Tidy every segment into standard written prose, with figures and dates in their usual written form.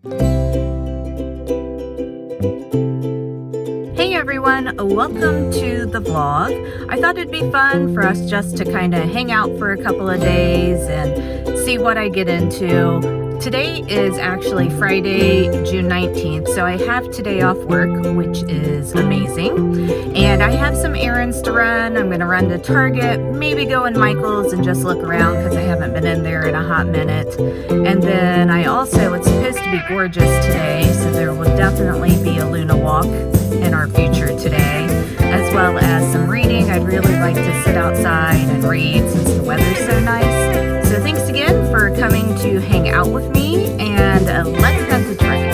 Hey everyone, welcome to the vlog. I thought it'd be fun for us just to kind of hang out for a couple of days and see what I get into. Today is actually Friday, June 19th, so I have today off work, which is amazing. And I have some errands to run. I'm gonna run to Target, maybe go in Michael's and just look around because I haven't been in there in a hot minute. And then it's supposed to be gorgeous today, so there will definitely be a Luna walk in our future today, as well as some reading. I'd really like to sit outside and read since the weather's so nice. So thanks again for coming to hang out with me, and let's head to Target.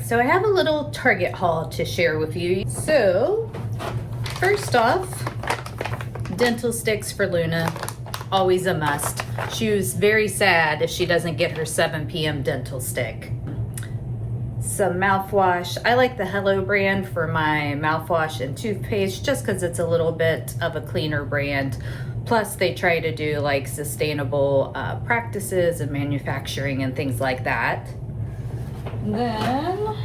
So I have a little Target haul to share with you. So first off, dental sticks for Luna, always a must. She was very sad if she doesn't get her 7 p.m. dental stick. Some mouthwash. I like the Hello brand for my mouthwash and toothpaste just because it's a little bit of a cleaner brand. Plus they try to do like sustainable practices and manufacturing and things like that. Then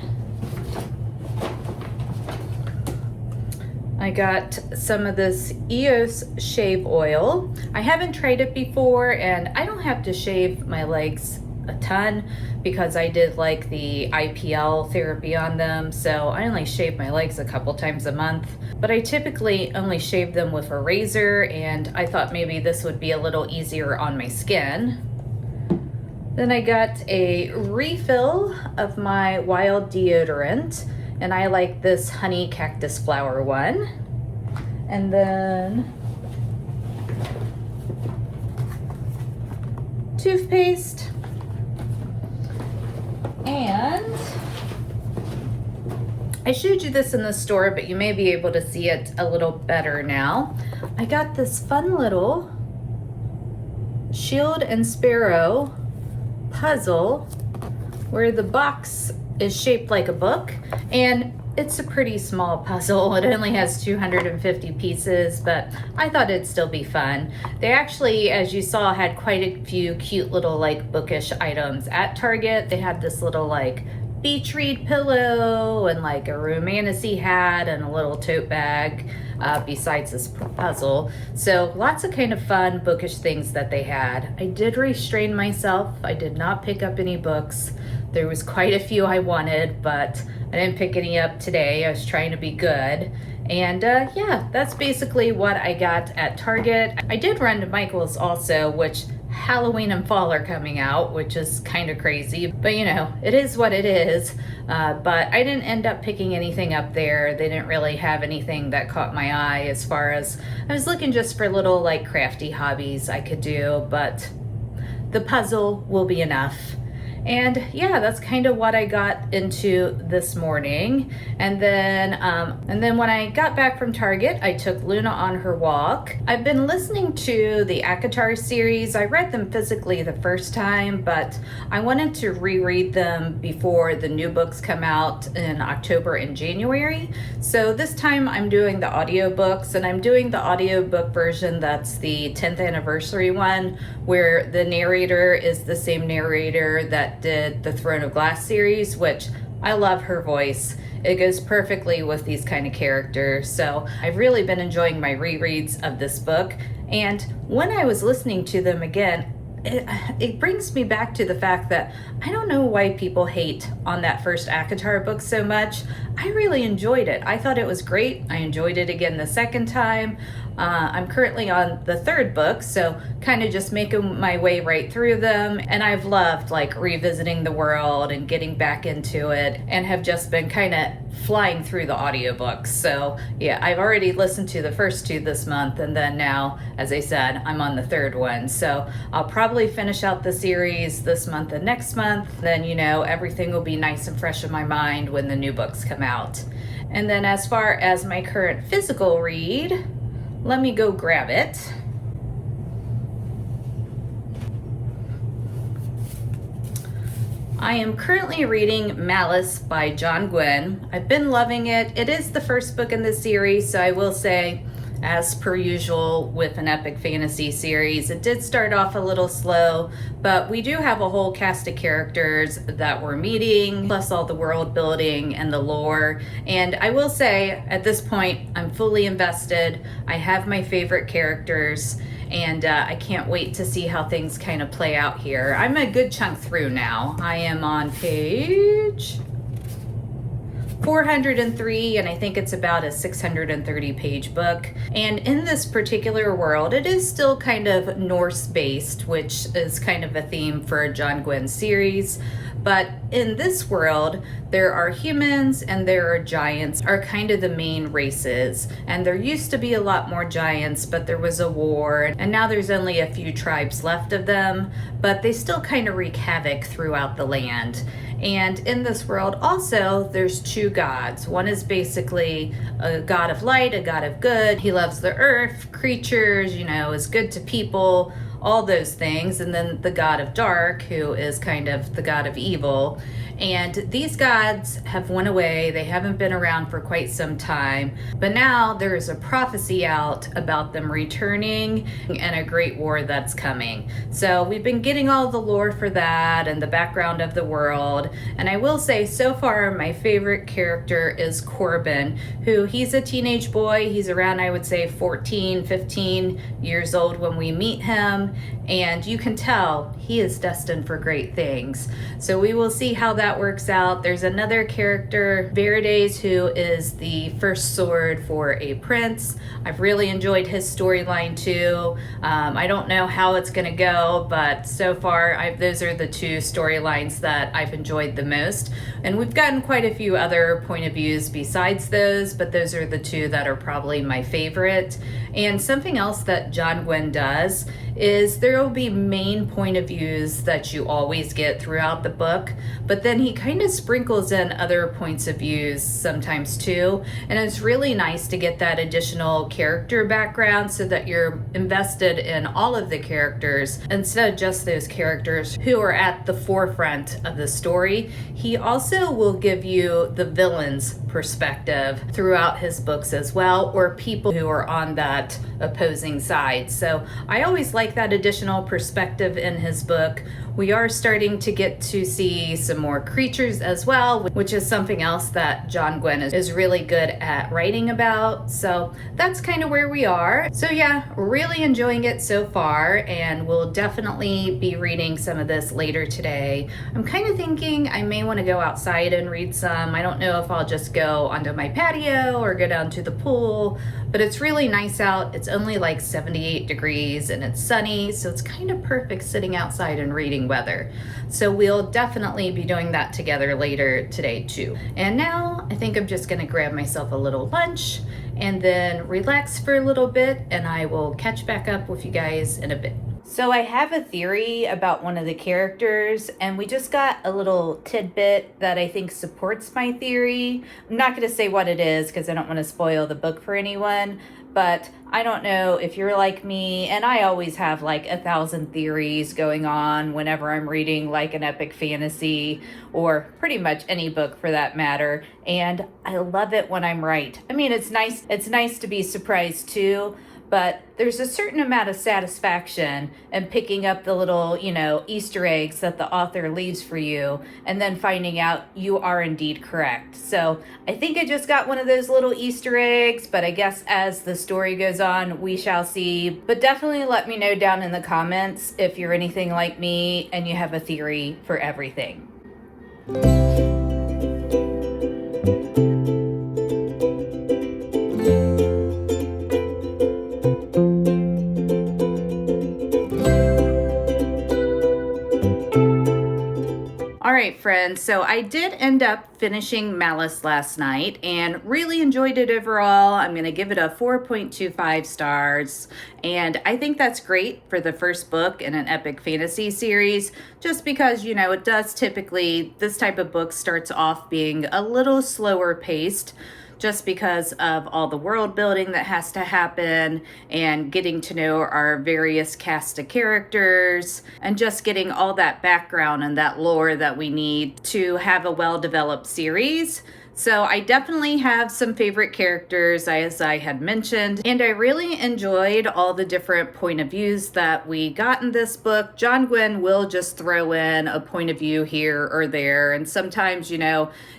I got some of this EOS shave oil. I haven't tried it before, and I don't have to shave my legs a ton because I did like the IPL therapy on them, so I only shave my legs a couple times a month, but I typically only shave them with a razor, and I thought maybe this would be a little easier on my skin. Then I got a refill of my wild deodorant, and I like this honey cactus flower one. And then toothpaste, and I showed you this in the store, but you may be able to see it a little better now. I got this fun little Shield and Sparrow puzzle where the box is shaped like a book, and it's a pretty small puzzle. It only has 250 pieces, but I thought it'd still be fun. They actually, as you saw, had quite a few cute little like bookish items at Target. They had this little like beach read pillow and like a romantasy hat and a little tote bag besides this puzzle. So lots of kind of fun bookish things that they had. I did restrain myself. I did not pick up any books. There was quite a few I wanted, but I didn't pick any up today. I was trying to be good. And yeah, that's basically what I got at Target. I did run to Michael's also, which Halloween and fall are coming out, which is kind of crazy, but you know, it is what it is. But I didn't end up picking anything up there. They didn't really have anything that caught my eye as far as, I was looking just for little like crafty hobbies I could do, but the puzzle will be enough. And yeah, that's kind of what I got into this morning. And then when I got back from Target, I took Luna on her walk. I've been listening to the ACOTAR series. I read them physically the first time, but I wanted to reread them before the new books come out in October and January. So this time I'm doing the audiobooks, and I'm doing the audiobook version that's the 10th anniversary one, where the narrator is the same narrator that did the Throne of Glass series, which I love her voice. It goes perfectly with these kind of characters. So I've really been enjoying my rereads of this book. And when I was listening to them again, it brings me back to the fact that I don't know why people hate on that first ACOTAR book so much. I really enjoyed it. I thought it was great. I enjoyed it again the second time. I'm currently on the third book, so kind of just making my way right through them. And I've loved like revisiting the world and getting back into it, and have just been kind of flying through the audiobooks. So yeah, I've already listened to the first two this month, and then now, as I said, I'm on the third one. So I'll probably finish out the series this month and next month. Then, you know, everything will be nice and fresh in my mind when the new books come out. And then as far as my current physical read, let me go grab it. I am currently reading Malice by John Gwynne. I've been loving it. It is the first book in the series, so I will say, as per usual with an epic fantasy series, it did start off a little slow, but we do have a whole cast of characters that we're meeting, plus all the world building and the lore. And I will say, at this point, I'm fully invested. I have my favorite characters, and I can't wait to see how things kind of play out here. I'm a good chunk through now. I am on page 403, and I think it's about a 630 page book. And in this particular world, it is still kind of Norse based, which is kind of a theme for a John Gwynne series. But in this world, there are humans and there are giants, are kind of the main races. And there used to be a lot more giants, but there was a war, and now there's only a few tribes left of them, but they still kind of wreak havoc throughout the land. And in this world also, there's two gods. One is basically a god of light, a god of good. He loves the earth, creatures, you know, is good to people, all those things. And then the god of dark, who is kind of the god of evil. And these gods have went away. They haven't been around for quite some time. But now there is a prophecy out about them returning and a great war that's coming. So we've been getting all the lore for that and the background of the world. And I will say, so far, my favorite character is Corbin, who he's a teenage boy. He's around, I would say, 14, 15 years old when we meet him. And you can tell he is destined for great things. So we will see how that works out. There's another character, Verides, who is the first sword for a prince. I've really enjoyed his storyline too. I don't know how it's going to go, but so far those are the two storylines that I've enjoyed the most. And we've gotten quite a few other point of views besides those, but those are the two that are probably my favorite. And something else that John Gwynne does is there will be main point of views that you always get throughout the book, but then he kind of sprinkles in other points of views sometimes too. And it's really nice to get that additional character background so that you're invested in all of the characters instead of just those characters who are at the forefront of the story. He also will give you the villain's perspective throughout his books as well, or people who are on that opposing side. So I always like that additional perspective in his book, We are starting to get to see some more creatures as well, which is something else that John Gwynne is really good at writing about. So that's kind of where we are. So yeah, really enjoying it so far, and we'll definitely be reading some of this later today. I'm kind of thinking I may want to go outside and read some. I don't know if I'll just go onto my patio or go down to the pool, but it's really nice out. It's only like 78 degrees and it's sunny, so it's kind of perfect sitting outside and reading weather. So we'll definitely be doing that together later today too. And now I think I'm just gonna grab myself a little lunch and then relax for a little bit, and I will catch back up with you guys in a bit. So I have a theory about one of the characters, and we just got a little tidbit that I think supports my theory. I'm not going to say what it is because I don't want to spoil the book for anyone, but I don't know if you're like me, and I always have like 1,000 theories going on whenever I'm reading like an epic fantasy or pretty much any book for that matter, and I love it when I'm right. I mean, it's nice to be surprised too, but there's a certain amount of satisfaction in picking up the little, Easter eggs that the author leaves for you and then finding out you are indeed correct. So I think I just got one of those little Easter eggs, but I guess as the story goes on, we shall see. But definitely let me know down in the comments if you're anything like me and you have a theory for everything. All right, friends, so I did end up finishing Malice last night and really enjoyed it overall. I'm going to give it a 4.25 stars, and I think that's great for the first book in an epic fantasy series, just because, it does typically, this type of book starts off being a little slower paced, just because of all the world building that has to happen and getting to know our various cast of characters and just getting all that background and that lore that we need to have a well-developed series. So I definitely have some favorite characters, as I had mentioned, and I really enjoyed all the different point of views that we got in this book. John Gwynne will just throw in a point of view here or there, and sometimes,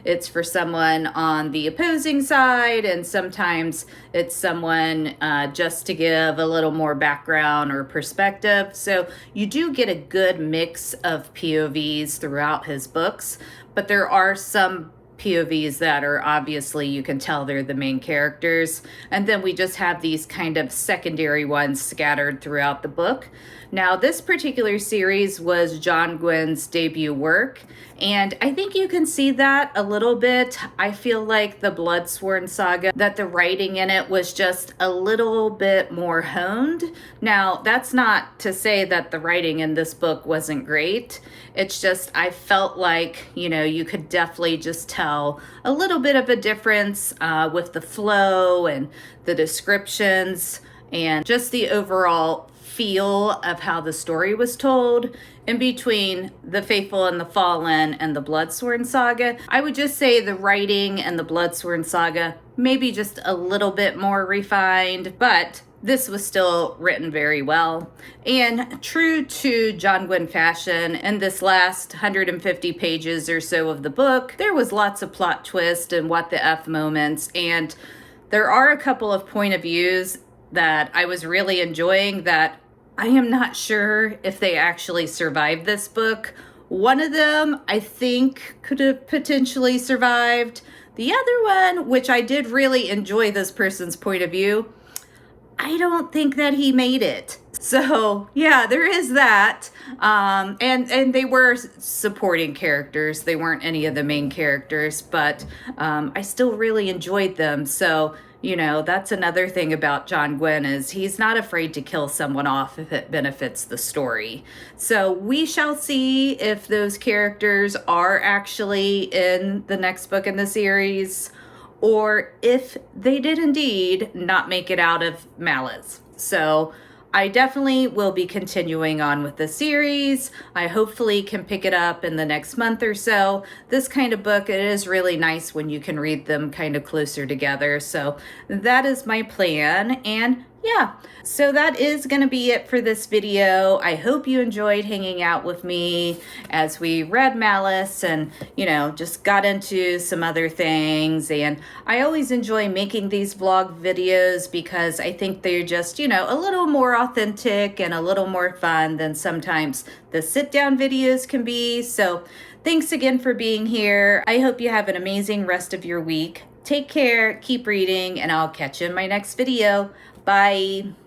it's for someone on the opposing side, and sometimes it's someone just to give a little more background or perspective. So you do get a good mix of POVs throughout his books, but there are some POVs that are obviously, you can tell they're the main characters, and then we just have these kind of secondary ones scattered throughout the book. Now, this particular series was John Gwynne's debut work, and I think you can see that a little bit. I feel like the Bloodsworn Saga, that the writing in it was just a little bit more honed. Now, that's not to say that the writing in this book wasn't great. It's just, I felt like, you could definitely just tell a little bit of a difference with the flow and the descriptions and just the overall feel of how the story was told in between The Faithful and the Fallen and the Bloodsworn Saga. I would just say the writing and the Bloodsworn Saga maybe just a little bit more refined, but this was still written very well. And true to John Gwynne fashion, in this last 150 pages or so of the book, there was lots of plot twist and what the F moments, and there are a couple of point of views that I was really enjoying that I am not sure if they actually survived this book. One of them, I think, could have potentially survived. The other one, which I did really enjoy this person's point of view, I don't think that he made it. So yeah, there is that. And they were supporting characters. They weren't any of the main characters, but I still really enjoyed them. So, that's another thing about John Gwynne is he's not afraid to kill someone off if it benefits the story. So we shall see if those characters are actually in the next book in the series, or if they did indeed not make it out of Malice. So I definitely will be continuing on with the series. I hopefully can pick it up in the next month or so. This kind of book, it is really nice when you can read them kind of closer together. So that is my plan. And yeah, so that is going to be it for this video. I hope you enjoyed hanging out with me as we read Malice and, just got into some other things. And I always enjoy making these vlog videos because I think they're just, a little more authentic and a little more fun than sometimes the sit-down videos can be. So thanks again for being here. I hope you have an amazing rest of your week. Take care, keep reading, and I'll catch you in my next video. Bye.